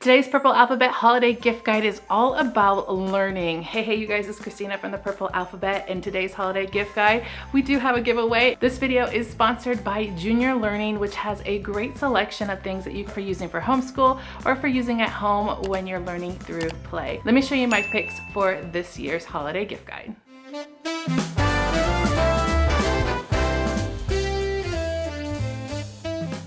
Today's Purple Alphabet Holiday Gift Guide is all about learning. Hey you guys, it's Christina from the Purple Alphabet. In today's holiday gift guide, we do have a giveaway. This video is sponsored by Junior Learning, which has a great selection of things that you can using for homeschool or for using at home when you're learning through play. Let me show you my picks for this year's holiday gift guide.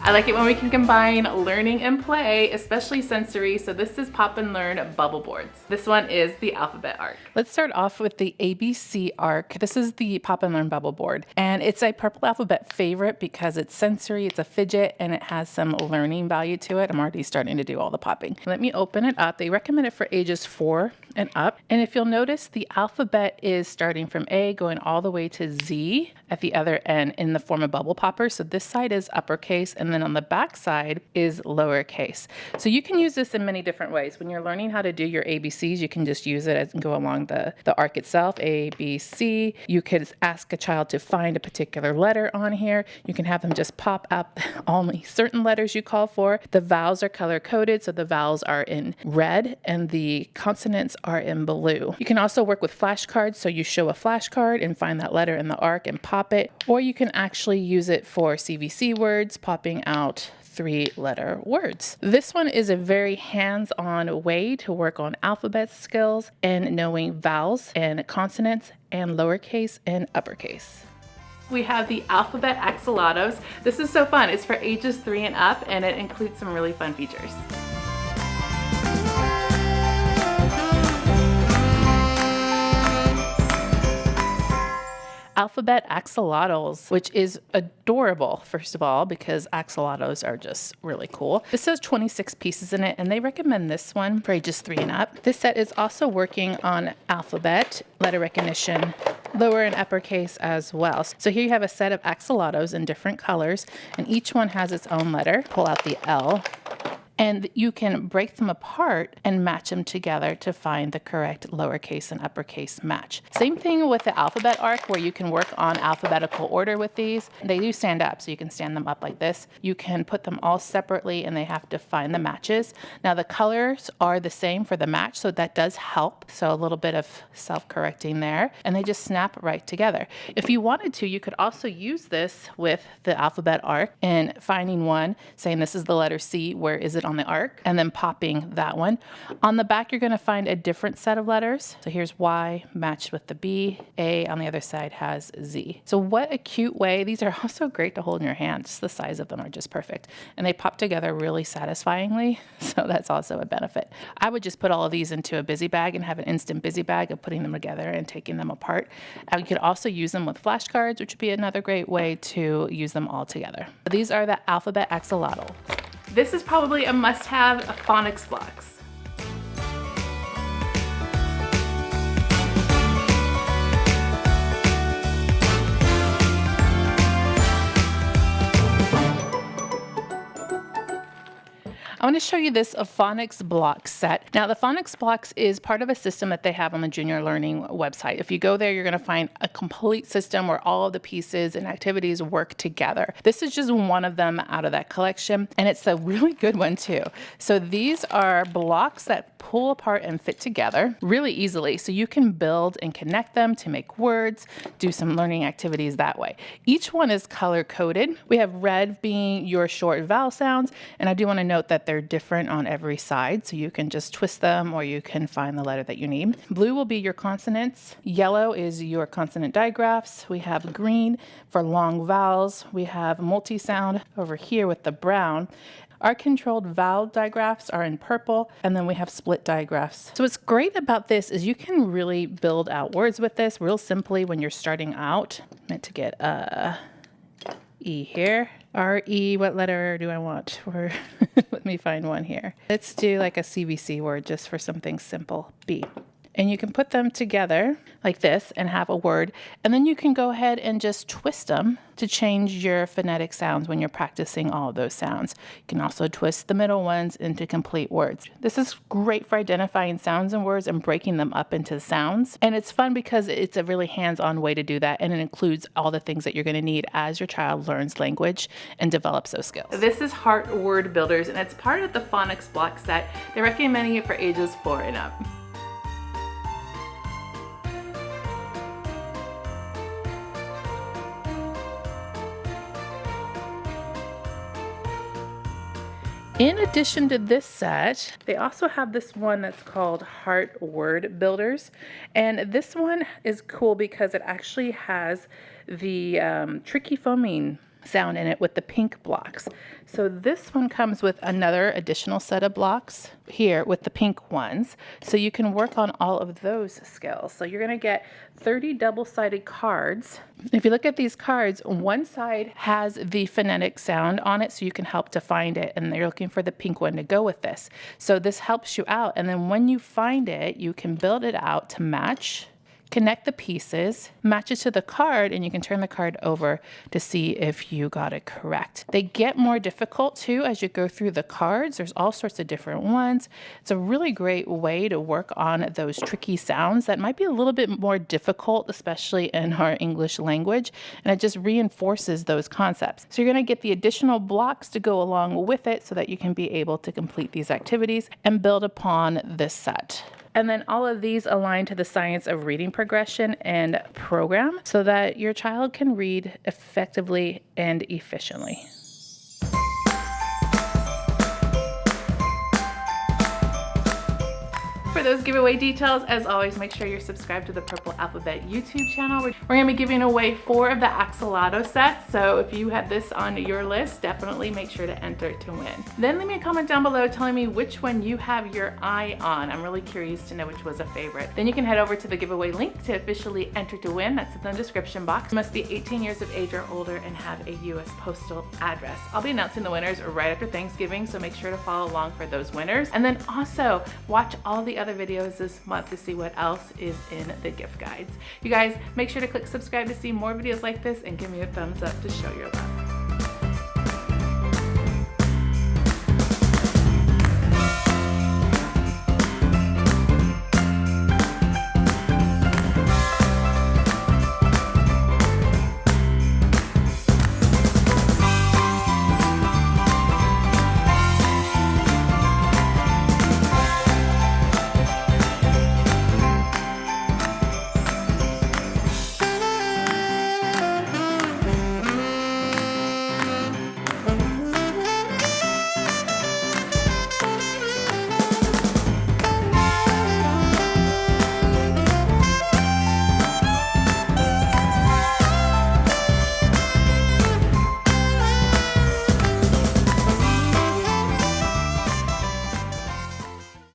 I like it when we can combine learning and play, especially sensory. So this is Pop and Learn bubble boards. This one is the alphabet arc. Let's start off with the ABC arc. This is the Pop and Learn bubble board. And it's a Purple Alphabet favorite because it's sensory, it's a fidget, and it has some learning value to it. I'm already starting to do all the popping. Let me open it up. They recommend it for ages 4 and up. And if you'll notice, the alphabet is starting from A going all the way to Z at the other end in the form of bubble poppers. So this side is uppercase, and then on the back side is lowercase. So you can use this in many different ways. When you're learning how to do your ABCs, you can just use it as go along the arc itself, A, B, C. You could ask a child to find a particular letter on here. You can have them just pop up only certain letters you call for. The vowels are color coded, so the vowels are in red and the consonants are in blue. You can also work with flashcards, so you show a flashcard and find that letter in the arc and pop it, or you can actually use it for CVC words, popping out 3-letter words. This one is a very hands-on way to work on alphabet skills and knowing vowels and consonants and lowercase and uppercase. We have the alphabet axolotls. This is so fun. It's for ages 3 and up, and it includes some really fun features. Alphabet axolotls, which is adorable, first of all, because axolotls are just really cool. This has 26 pieces in it, and they recommend this one for ages 3 and up. This set is also working on alphabet, letter recognition, lower and uppercase as well. So here you have a set of axolotls in different colors, and each one has its own letter. Pull out the L. And you can break them apart and match them together to find the correct lowercase and uppercase match. Same thing with the alphabet arc, where you can work on alphabetical order with these. They do stand up, so you can stand them up like this. You can put them all separately and they have to find the matches. Now the colors are the same for the match, so that does help. So a little bit of self-correcting there, and they just snap right together. If you wanted to, you could also use this with the alphabet arc and finding one, saying this is the letter C, where is it on the arc, and then popping that one. On the back, you're going to find a different set of letters. So here's Y matched with the B. A on the other side has Z. So what a cute way. These are also great to hold in your hand. Just the size of them are just perfect. And they pop together really satisfyingly. So that's also a benefit. I would just put all of these into a busy bag and have an instant busy bag of putting them together and taking them apart. You could also use them with flashcards, which would be another great way to use them all together. These are the alphabet axolotl. This is probably a must-have, phonics blocks. I want to show you this phonics block set. Now the phonics blocks is part of a system that they have on the Junior Learning website. If you go there, you're going to find a complete system where all of the pieces and activities work together. This is just one of them out of that collection, and it's a really good one too. So these are blocks that pull apart and fit together really easily, so you can build and connect them to make words, do some learning activities that way. Each one is color coded. We have red being your short vowel sounds, and I do want to note that they're different on every side, so you can just twist them or you can find the letter that you need. Blue will be your consonants. Yellow is your consonant digraphs. We have green for long vowels. We have multi-sound over here with the brown. Our controlled vowel digraphs are in purple, and then we have split digraphs. So what's great about this is you can really build out words with this real simply when you're starting out. I'm meant to get E here. R-E, what letter do I want? Or let me find one here. Let's do like a CVC word just for something simple. B. and you can put them together like this and have a word. And then you can go ahead and just twist them to change your phonetic sounds when you're practicing all of those sounds. You can also twist the middle ones into complete words. This is great for identifying sounds and words and breaking them up into sounds. And it's fun because it's a really hands-on way to do that, and it includes all the things that you're going to need as your child learns language and develops those skills. This is Heart Word Builders, and it's part of the Phonics block set. They're recommending it for ages 4 and up. In addition to this set, they also have this one that's called Heart Word Builders. And this one is cool because it actually has the tricky phoneme sound in it with the pink blocks. So this one comes with another additional set of blocks here with the pink ones. So you can work on all of those skills. So you're going to get 30 double-sided cards. If you look at these cards, one side has the phonetic sound on it so you can help to find it, and you're looking for the pink one to go with this. So this helps you out, and then when you find it, you can build it out to match, connect the pieces, match it to the card, and you can turn the card over to see if you got it correct. They get more difficult too as you go through the cards. There's all sorts of different ones. It's a really great way to work on those tricky sounds that might be a little bit more difficult, especially in our English language, and it just reinforces those concepts. So you're going to get the additional blocks to go along with it so that you can be able to complete these activities and build upon this set. And then all of these align to the science of reading progression and program so that your child can read effectively and efficiently. For those giveaway details, as always, make sure you're subscribed to the Purple Alphabet YouTube channel. We're going to be giving away 4 of the axolotl sets, so if you had this on your list, definitely make sure to enter to win. Then leave me a comment down below telling me which one you have your eye on. I'm really curious to know which was a favorite. Then you can head over to the giveaway link to officially enter to win. That's in the description box. You must be 18 years of age or older and have a U.S. postal address. I'll be announcing the winners right after Thanksgiving, so make sure to follow along for those winners. And then also watch all the other videos this month to see what else is in the gift guides. You guys, make sure to click subscribe to see more videos like this and give me a thumbs up to show your love.